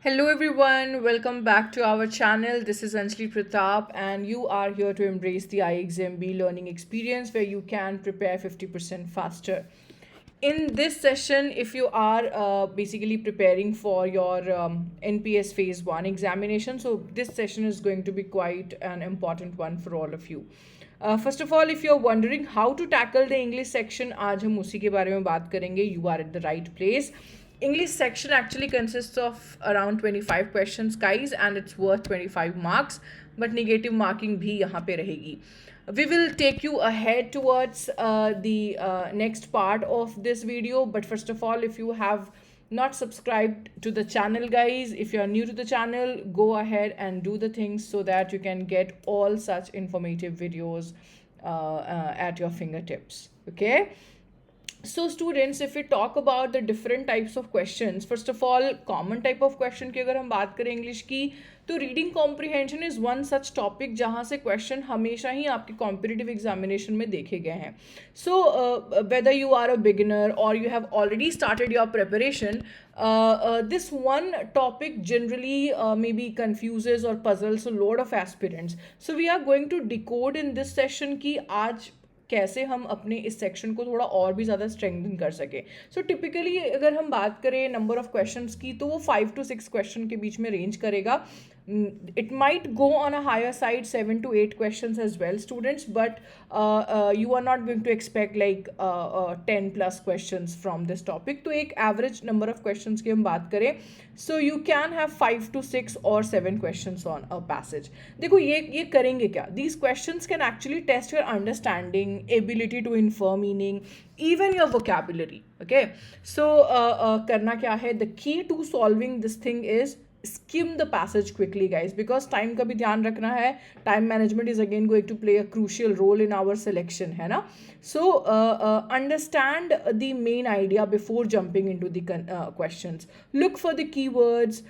Hello everyone, welcome back to our channel. This is Anjali Pratap, and you are here to embrace the iExamB learning experience where you can prepare 50% faster. In this session, if you are basically preparing for your NPS Phase 1 examination, so this session is going to be quite an important one for all of you. First of all, if you're wondering how to tackle the English section, आज हम उसी के बारे में बात करेंगे. You are at the right place. English section actually consists of around 25 questions, guys, and it's worth 25 marks. But negative marking भी यहाँ पे रहेगी. We will take you ahead towards the next part of this video. But first of all, if you have not subscribed to the channel, guys, if you are new to the channel, go ahead and do the things so that you can get all such informative videos at your fingertips. Okay. So students, if we talk about the different types of questions, first of all, common type of question की अगर हम बात करें English की, तो reading comprehension is one such topic जहाँ से question हमेशा ही आपके कॉम्पिटिटिव एग्जामिनेशन में देखे गए हैं. So whether you are a beginner और you have already started your preparation, this one topic generally maybe confuses or puzzles a lot of aspirants. So we are going to decode in this session कि आज कैसे हम अपने इस section को थोड़ा और भी ज़्यादा स्ट्रेंथन कर सकें. सो टिपिकली अगर हम बात करें नंबर ऑफ क्वेश्चंस की, तो वो 5 to 6 क्वेश्चन के बीच में रेंज करेगा. It might go on a higher side, 7 to 8 questions as well, students, but you are not going to expect like 10 plus questions from this topic. तो एक average number of questions की हम बात करें, so you can have 5 to 6 or 7 questions on a passage. देखो ये करेंगे क्या? These questions can actually test your understanding, ability to infer meaning, even your vocabulary. Okay, so करना क्या है? The key to solving this thing is skim the passage quickly, guys, because time का भी ध्यान रखना है. Time management is again going to play a crucial role in our selection, है ना? So understand the main idea before jumping into the questions. Look for the keywords.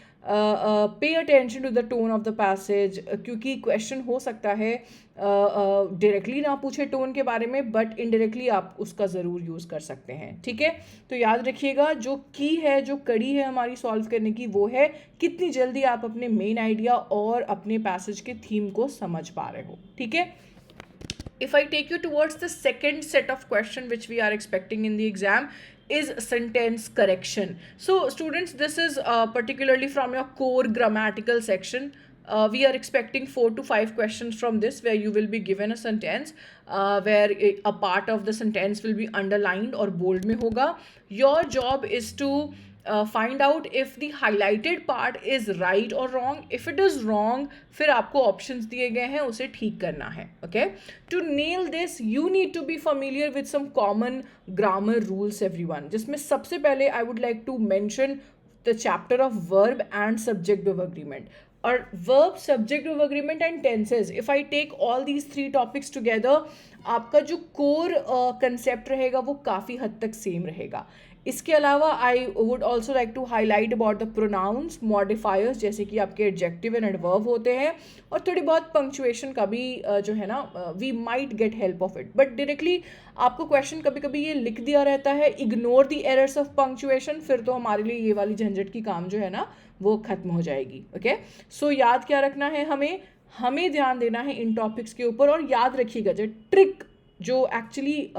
Pay attention to the tone of the passage, क्योंकि question हो सकता है directly ना पूछे tone के बारे में, बट इनडायरेक्टली आप उसका ज़रूर यूज़ कर सकते हैं. ठीक है, तो याद रखिएगा, जो की है, जो कड़ी है हमारी सॉल्व करने की, वो है कितनी जल्दी आप अपने मेन आइडिया और अपने पैसेज के थीम को समझ पा रहे हो. ठीक है. If I take you towards the second set of question which we are expecting in the exam is sentence correction. So students, this is particularly from your core grammatical section. We are expecting 4 to 5 questions from this, where you will be given a sentence where a part of the sentence will be underlined or bold में होगा. Your job is to find out if the highlighted part is right or wrong. If it is wrong, फिर आपको options दिए गए हैं, उसे ठीक करना है. Okay, to nail this you need to be familiar with some common grammar rules, everyone, जिसमें सबसे पहले I would like to mention the chapter of verb and subject of agreement. और verb, subject of agreement and tenses, if I take all these 3 topics together, आपका जो core concept रहेगा वो काफ़ी हद तक सेम रहेगा. इसके अलावा I would also like to highlight about the pronouns, modifiers जैसे कि आपके एडजेक्टिव एंड एडवर्ब होते हैं, और थोड़ी बहुत पंक्चुएशन का भी जो है ना, we might get help of it. But directly आपको क्वेश्चन कभी कभी ये लिख दिया रहता है, ignore the errors of punctuation, फिर तो हमारे लिए ये वाली झंझट की काम जो है ना वो खत्म हो जाएगी. ओके, सो याद क्या रखना है, हमें ध्यान देना है इन टॉपिक्स के ऊपर. और याद रखिएगा, जो ट्रिक जो एक्चुअली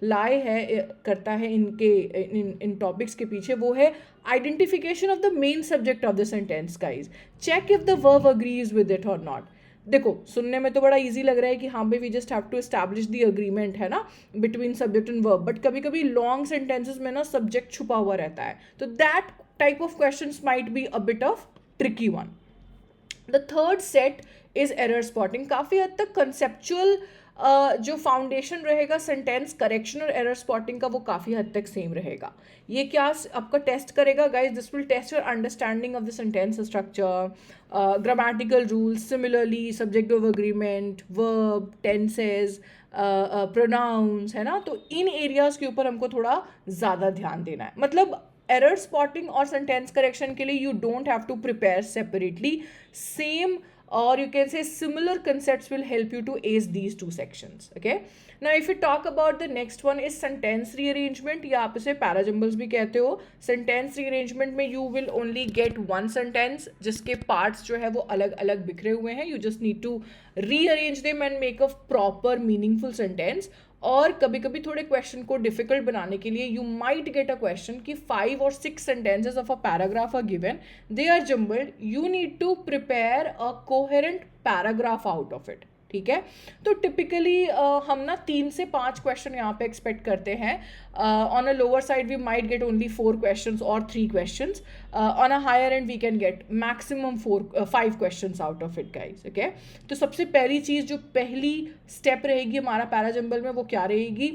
लाए है करता है इन टॉपिक्स के पीछे, वो है identification of the main subject of the sentence. Guys, check if the verb agrees with it और नॉट. देखो, सुनने में तो बड़ा इजी लग रहा है कि हाँ भाई we just have to establish the agreement, है ना, between subject and verb, but कभी कभी लॉन्ग सेंटेंसेस में ना सब्जेक्ट छुपा हुआ रहता है, तो that type of questions might be a bit of tricky one. The third set is error spotting. काफ़ी हद तक कंसेप्चुअल जो फाउंडेशन रहेगा सेंटेंस करेक्शन और एरर स्पॉटिंग का, वो काफ़ी हद तक सेम रहेगा. ये क्या आपका टेस्ट करेगा, guys? This will test your understanding of the sentence structure, grammatical rules, similarly subject of agreement, verb, tenses, pronouns, है ना. तो इन एरियाज़ के ऊपर हमको थोड़ा ज़्यादा ध्यान देना है. मतलब एरर स्पॉटिंग और सेंटेंस करेक्शन के लिए you don't have to prepare separately. Same or you can say similar concepts will help you to ace these two sections. Okay, now if you talk about the next one is sentence rearrangement, या आप इसे parajumbles भी कहते हो. Sentence rearrangement में you will only get one sentence जिसके parts जो है वो अलग अलग बिखरे हुए हैं. You just need to rearrange them and make a proper meaningful sentence. और कभी कभी थोड़े क्वेश्चन को डिफिकल्ट बनाने के लिए you might get a question कि 5 or 6 sentences of a paragraph are given, they are jumbled, you need to prepare a coherent paragraph out of it. ठीक है, तो टिपिकली हम ना 3 से 5 क्वेश्चन यहाँ पे एक्सपेक्ट करते हैं. On a lower side we might get only 4 questions और 3 questions. On a higher end we can get maximum 5 questions out of it guys. Okay, तो सबसे पहली चीज़ जो पहली स्टेप रहेगी हमारा पैराजम्बल में वो क्या रहेगी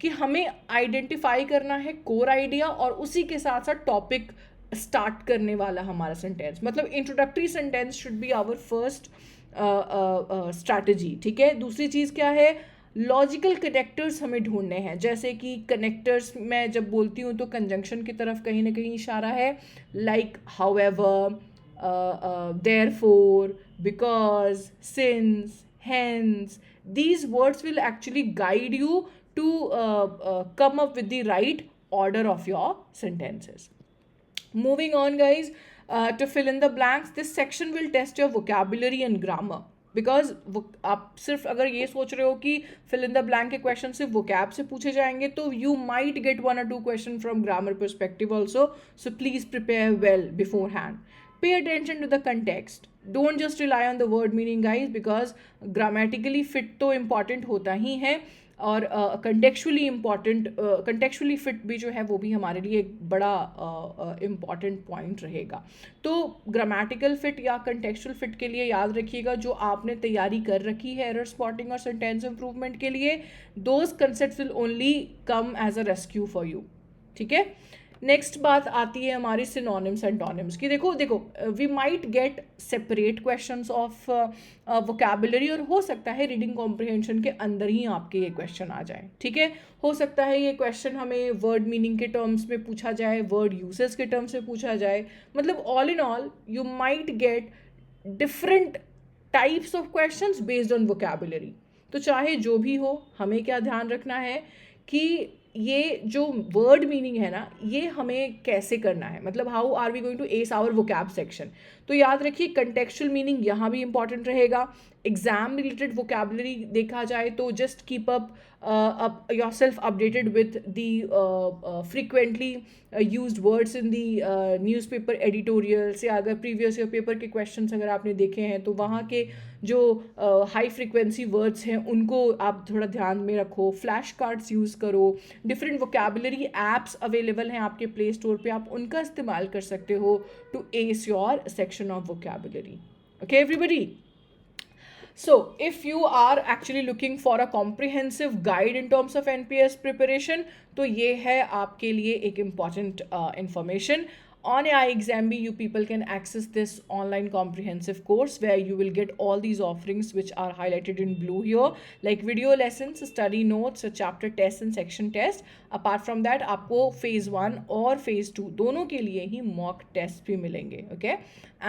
कि हमें आइडेंटिफाई करना है कोर आइडिया और उसी के साथ साथ टॉपिक स्टार्ट करने वाला हमारा सेंटेंस. मतलब introductory sentence should be our first strategy. ठीक है, दूसरी चीज़ क्या है, लॉजिकल कनेक्टर्स हमें ढूंढने हैं. जैसे कि कनेक्टर्स मैं जब बोलती हूँ तो कंजंक्शन की तरफ कहीं ना कहीं इशारा है, like however, therefore, because, since, hence. These words will actually guide you to come up with the right order of your sentences. Moving on guys, to fill in the blanks, this section will test your vocabulary and grammar. Because आप सिर्फ अगर ये सोच रहे हो कि fill in the blank के question सिर्फ वोकैब से पूछे जाएंगे तो you might get 1 or 2 question from grammar perspective also. So please prepare well beforehand. Pay attention to the context. Don't just rely on the word meaning guys, because grammatically fit तो important होता ही है और contextually fit भी जो है वो भी हमारे लिए एक बड़ा इम्पॉर्टेंट पॉइंट रहेगा. तो ग्रामेटिकल फिट या कंटेक्चुअल फिट के लिए याद रखिएगा जो आपने तैयारी कर रखी है एरर स्पॉटिंग और सेंटेंस इंप्रूवमेंट के लिए, those concepts will only come as a rescue for you. ठीक है, नेक्स्ट बात आती है हमारी सिनोनिम्स एंटोनिम्स की. देखो we might get separate questions of vocabulary और हो सकता है रीडिंग कॉम्प्रिहेंशन के अंदर ही आपके ये क्वेश्चन आ जाए. ठीक है, हो सकता है ये क्वेश्चन हमें वर्ड मीनिंग के टर्म्स में पूछा जाए, वर्ड यूसेस के टर्म्स में पूछा जाए. मतलब all in all you might get different types of questions based on vocabulary. तो चाहे जो भी हो, हमें क्या ध्यान रखना है कि ये जो वर्ड मीनिंग है ना, ये हमें कैसे करना है, मतलब how are we going to ace our vocab section. तो याद रखिए कंटेक्चुअल मीनिंग यहाँ भी इंपॉर्टेंट रहेगा. एग्जाम रिलेटेड वोकैबुलरी देखा जाए तो just keep up yourself updated with the frequently used words in the newspaper editorials. या अगर प्रीवियस ईयर पेपर के क्वेश्चंस अगर आपने देखे हैं तो वहाँ के जो हाई फ्रीक्वेंसी वर्ड्स हैं उनको आप थोड़ा ध्यान में रखो. फ्लैश कार्ड्स यूज़ करो. डिफरेंट वोकैबुलरी ऐप्स अवेलेबल हैं आपके प्ले स्टोर पे, आप उनका इस्तेमाल कर सकते हो to ace your section of vocabulary. Okay everybody, so if you are actually looking for a comprehensive guide in terms of NPS preparation, तो ये है आपके लिए एक important information. On iExamB, you people can access this online comprehensive course where you will get all these offerings which are highlighted in blue here, like video lessons, study notes, chapter tests and section test. Apart from that, आपको phase 1 और phase 2 दोनों के लिए ही mock tests भी मिलेंगे. Okay,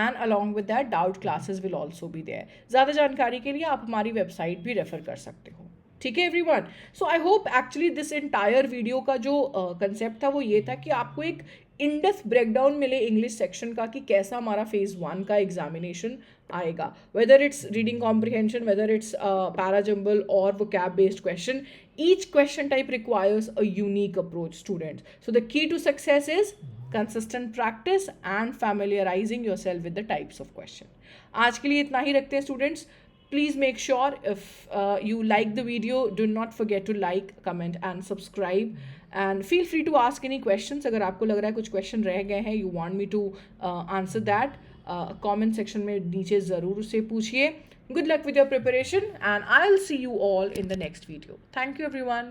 and along with that doubt classes will also be there. ज़्यादा जानकारी के लिए आप हमारी वेबसाइट भी रेफर कर सकते हो. ठीक है everyone, so I hope actually this entire video का जो कंसेप्ट था वो ये था कि आपको एक इन डेप्थ ब्रेकडाउन मिले इंग्लिश सेक्शन का कि कैसा हमारा फेज 1 का एग्जामिनेशन आएगा, whether it's reading comprehension, whether it's parajumble और vocab based question. Each question type requires a unique approach students. So the key to success is consistent practice and familiarizing yourself with the types of question. आज के लिए इतना ही रखते हैं students. Please make sure if you like the video, do not forget to like, comment and subscribe. And feel free to ask any questions. अगर आपको लग रहा है कुछ question रह गए हैं, you want me to answer that, comment section में नीचे ज़रूर उसे पूछिए. Good luck with your preparation and I'll see you all in the next video. Thank you everyone.